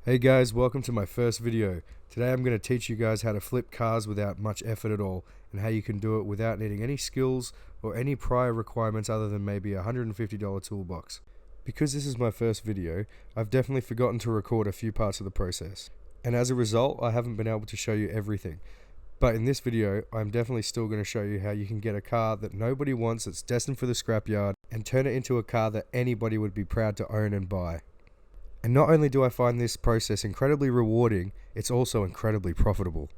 Hey guys, welcome to my first video. Today I'm going to teach you guys how to flip cars without much effort at all, and how you can do it without needing any skills or any prior requirements other than maybe a $150 toolbox. Because this is my first video, I've definitely forgotten to record a few parts of the process, and as a result I haven't been able to show you everything. But in this video, I'm definitely still going to show you how you can get a car that nobody wants, that's destined for the scrapyard, and turn it into a car that anybody would be proud to own and buy. And not only do I find this process incredibly rewarding, it's also incredibly profitable.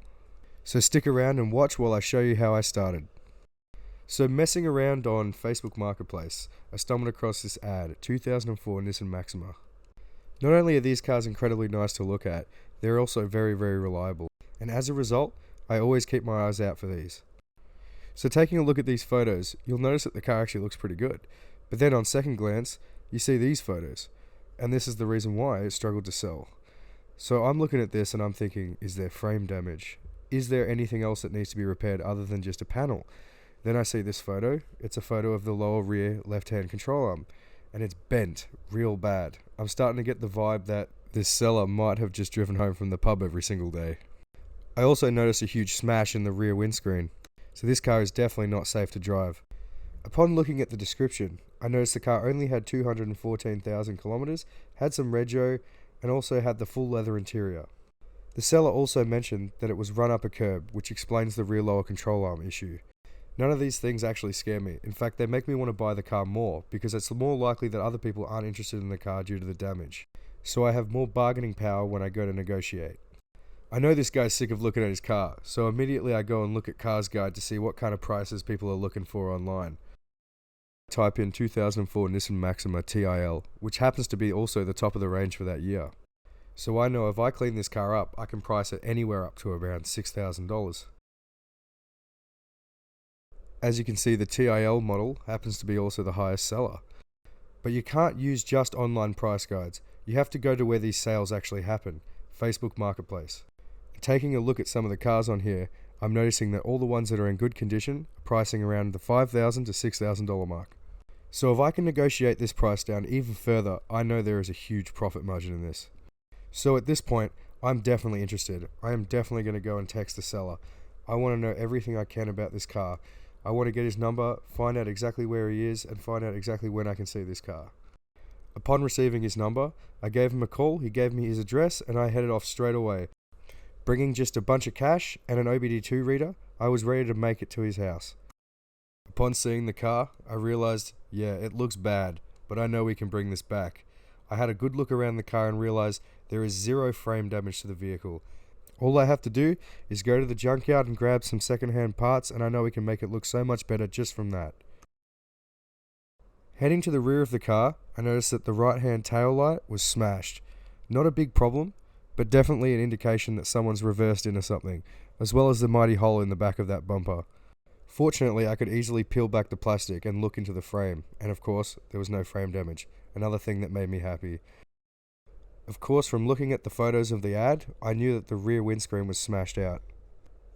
So stick around and watch while I show you how I started. So messing around on Facebook Marketplace, I stumbled across this ad, 2004 Nissan Maxima. Not only are these cars incredibly nice to look at, they're also very reliable. And as a result, I always keep my eyes out for these. So taking a look at these photos, you'll notice that the car actually looks pretty good. But then on second glance, you see these photos. And this is the reason why it struggled to sell. So I'm looking at this and I'm thinking, is there frame damage? Is there anything else that needs to be repaired other than just a panel? Then I see this photo. It's a photo of the lower rear left-hand control arm. And it's bent real bad. I'm starting to get the vibe that this seller might have just driven home from the pub every single day. I also notice a huge smash in the rear windscreen. So this car is definitely not safe to drive. Upon looking at the description, I noticed the car only had 214,000 kilometers, had some rego, and also had the full leather interior. The seller also mentioned that it was run up a curb, which explains the rear lower control arm issue. None of these things actually scare me. In fact, they make me want to buy the car more, because it's more likely that other people aren't interested in the car due to the damage. So I have more bargaining power when I go to negotiate. I know this guy's sick of looking at his car, so immediately I go and look at Cars Guide to see what kind of prices people are looking for online. Type in 2004 Nissan Maxima TIL, which happens to be also the top of the range for that year. So I know if I clean this car up, I can price it anywhere up to around $6,000. As you can see, the TIL model happens to be also the highest seller. But you can't use just online price guides. You have to go to where these sales actually happen, Facebook Marketplace. Taking a look at some of the cars on here, I'm noticing that all the ones that are in good condition are pricing around the $5,000 to $6,000 mark. So if I can negotiate this price down even further, I know there is a huge profit margin in this. So at this point, I'm definitely interested. I am definitely going to go and text the seller. I want to know everything I can about this car. I want to get his number, find out exactly where he is, and find out exactly when I can see this car. Upon receiving his number, I gave him a call, he gave me his address, and I headed off straight away. Bringing just a bunch of cash and an OBD2 reader, I was ready to make it to his house. Upon seeing the car, I realized, yeah, it looks bad, but I know we can bring this back. I had a good look around the car and realized there is zero frame damage to the vehicle. All I have to do is go to the junkyard and grab some second-hand parts, and I know we can make it look so much better just from that. Heading to the rear of the car, I noticed that the right-hand tail light was smashed. Not a big problem, but definitely an indication that someone's reversed into something, as well as the mighty hole in the back of that bumper. Fortunately, I could easily peel back the plastic and look into the frame, and of course, there was no frame damage, another thing that made me happy. Of course, from looking at the photos of the ad, I knew that the rear windscreen was smashed out.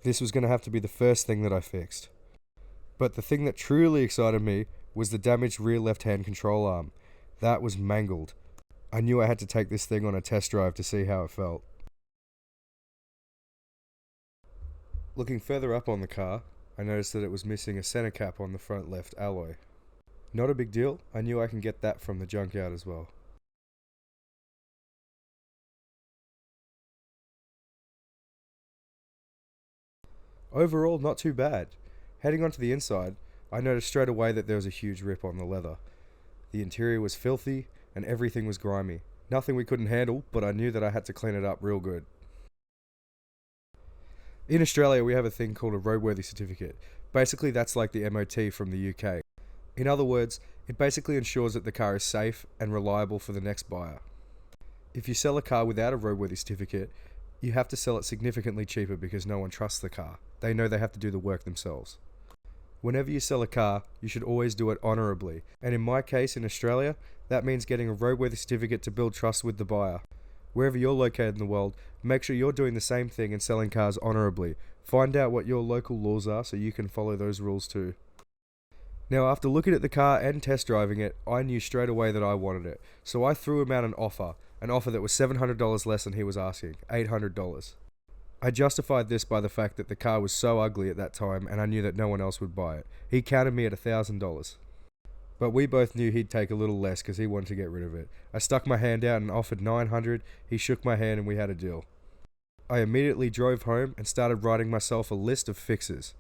This was going to have to be the first thing that I fixed. But the thing that truly excited me was the damaged rear left-hand control arm. That was mangled. I knew I had to take this thing on a test drive to see how it felt. Looking further up on the car, I noticed that it was missing a center cap on the front left alloy. Not a big deal, I knew I can get that from the junkyard as well. Overall, not too bad. Heading onto the inside, I noticed straight away that there was a huge rip on the leather. The interior was filthy, and everything was grimy. Nothing we couldn't handle, but I knew that I had to clean it up real good. In Australia, we have a thing called a roadworthy certificate. Basically, that's like the MOT from the UK. In other words, it basically ensures that the car is safe and reliable for the next buyer. If you sell a car without a roadworthy certificate, you have to sell it significantly cheaper because no one trusts the car. They know they have to do the work themselves. Whenever you sell a car, you should always do it honourably. And in my case in Australia, that means getting a roadworthy certificate to build trust with the buyer. Wherever you're located in the world, make sure you're doing the same thing and selling cars honourably. Find out what your local laws are so you can follow those rules too. Now, after looking at the car and test driving it, I knew straight away that I wanted it. So I threw him out an offer that was $700 less than he was asking, $800. I justified this by the fact that the car was so ugly at that time and I knew that no one else would buy it. He counted me at $1,000. But we both knew he'd take a little less because he wanted to get rid of it. I stuck my hand out and offered $900. He shook my hand and we had a deal. I immediately drove home and started writing myself a list of fixes.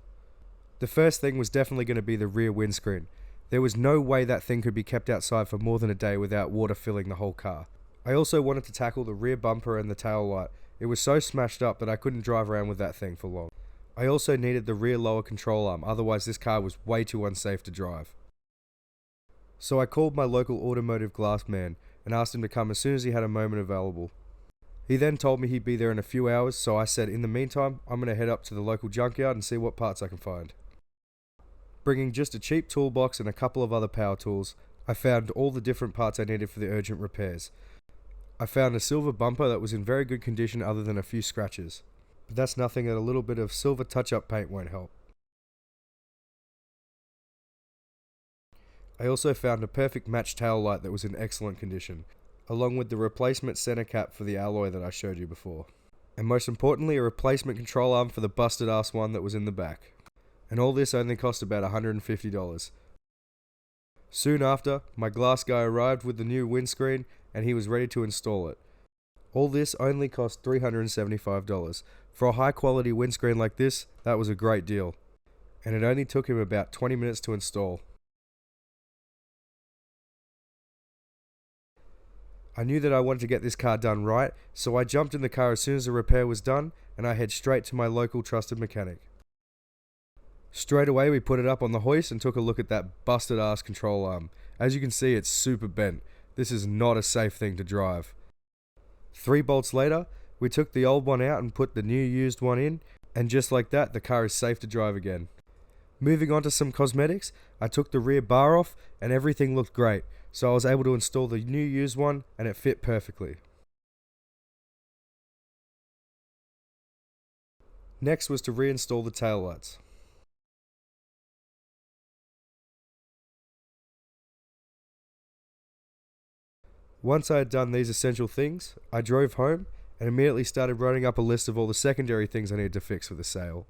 The first thing was definitely going to be the rear windscreen. There was no way that thing could be kept outside for more than a day without water filling the whole car. I also wanted to tackle the rear bumper and the tail light. It was so smashed up that I couldn't drive around with that thing for long. I also needed the rear lower control arm, otherwise this car was way too unsafe to drive. So I called my local automotive glass man and asked him to come as soon as he had a moment available. He then told me he'd be there in a few hours, so I said in the meantime, I'm going to head up to the local junkyard and see what parts I can find. Bringing just a cheap toolbox and a couple of other power tools, I found all the different parts I needed for the urgent repairs. I found a silver bumper that was in very good condition other than a few scratches. But that's nothing that a little bit of silver touch-up paint won't help. I also found a perfect match tail light that was in excellent condition, along with the replacement center cap for the alloy that I showed you before. And most importantly, a replacement control arm for the busted ass one that was in the back. And all this only cost about $150. Soon after, my glass guy arrived with the new windscreen and he was ready to install it. All this only cost $375. For a high quality windscreen like this, that was a great deal. And it only took him about 20 minutes to install. I knew that I wanted to get this car done right, so I jumped in the car as soon as the repair was done and I head straight to my local trusted mechanic. Straight away we put it up on the hoist and took a look at that busted ass control arm. As you can see, it's super bent. This is not a safe thing to drive. 3 bolts later, we took the old one out and put the new used one in, and just like that, the car is safe to drive again. Moving on to some cosmetics, I took the rear bar off and everything looked great, so I was able to install the new used one and it fit perfectly. Next was to reinstall the taillights. Once I had done these essential things, I drove home and immediately started writing up a list of all the secondary things I needed to fix for the sale.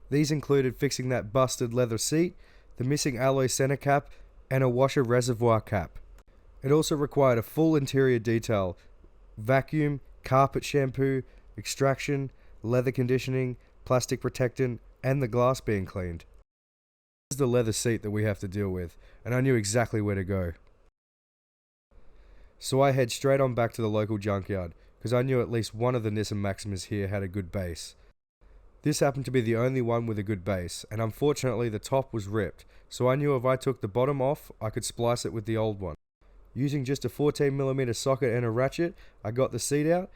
These included fixing that busted leather seat, the missing alloy center cap, and a washer reservoir cap. It also required a full interior detail, vacuum, carpet shampoo, extraction, leather conditioning, plastic protectant, and the glass being cleaned. This is the leather seat that we have to deal with, and I knew exactly where to go. So I head straight on back to the local junkyard, because I knew at least one of the Nissan Maximas here had a good base. This happened to be the only one with a good base, and unfortunately the top was ripped, so I knew if I took the bottom off, I could splice it with the old one. Using just a 14mm socket and a ratchet, I got the seat out,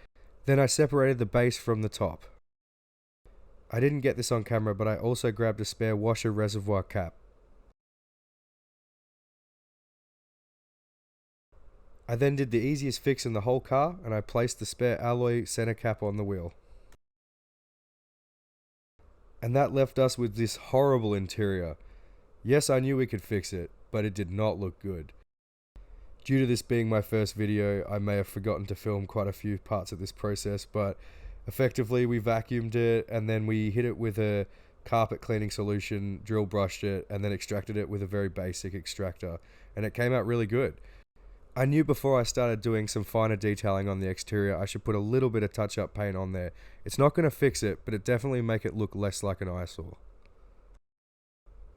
then I separated the base from the top. I didn't get this on camera, but I also grabbed a spare washer reservoir cap. I then did the easiest fix in the whole car, and I placed the spare alloy center cap on the wheel. And that left us with this horrible interior. Yes, I knew we could fix it, but it did not look good. Due to this being my first video, I may have forgotten to film quite a few parts of this process, but effectively we vacuumed it and then we hit it with a carpet cleaning solution, drill brushed it, and then extracted it with a very basic extractor, and it came out really good. I knew before I started doing some finer detailing on the exterior I should put a little bit of touch-up paint on there. It's not going to fix it, but it definitely make it look less like an eyesore.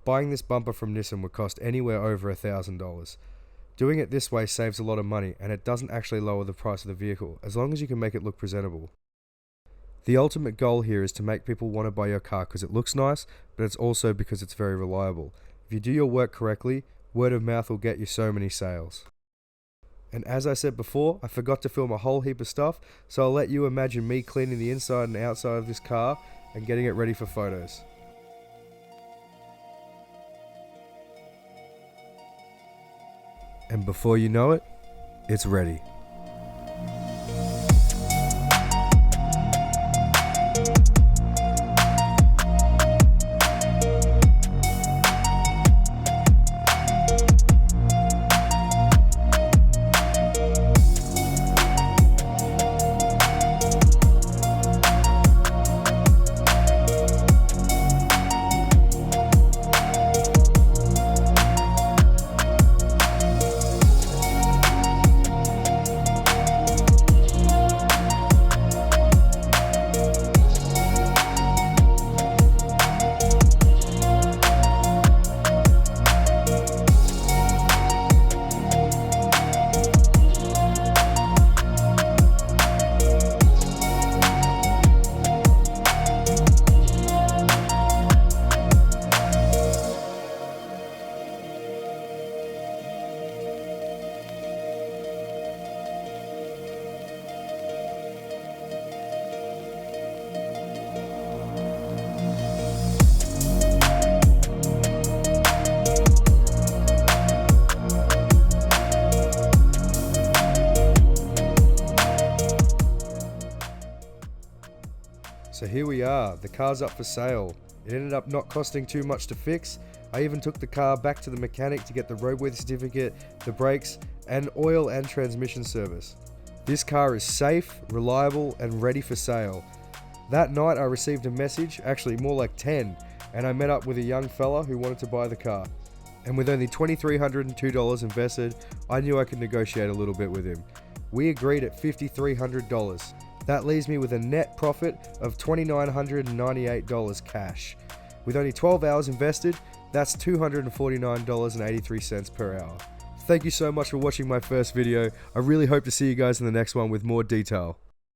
Buying this bumper from Nissan would cost anywhere over $1,000. Doing it this way saves a lot of money, and it doesn't actually lower the price of the vehicle, as long as you can make it look presentable. The ultimate goal here is to make people want to buy your car because it looks nice, but it's also because it's very reliable. If you do your work correctly, word of mouth will get you so many sales. And as I said before, I forgot to film a whole heap of stuff, so I'll let you imagine me cleaning the inside and outside of this car and getting it ready for photos. And before you know it, it's ready. So here we are, the car's up for sale. It ended up not costing too much to fix. I even took the car back to the mechanic to get the roadworthy certificate, the brakes, and oil and transmission service. This car is safe, reliable, and ready for sale. That night I received a message, actually more like 10, and I met up with a young fella who wanted to buy the car. And with only $2,302 invested, I knew I could negotiate a little bit with him. We agreed at $5,300. That leaves me with a net profit of $2,998 cash. With only 12 hours invested, that's $249.83 per hour. Thank you so much for watching my first video. I really hope to see you guys in the next one with more detail.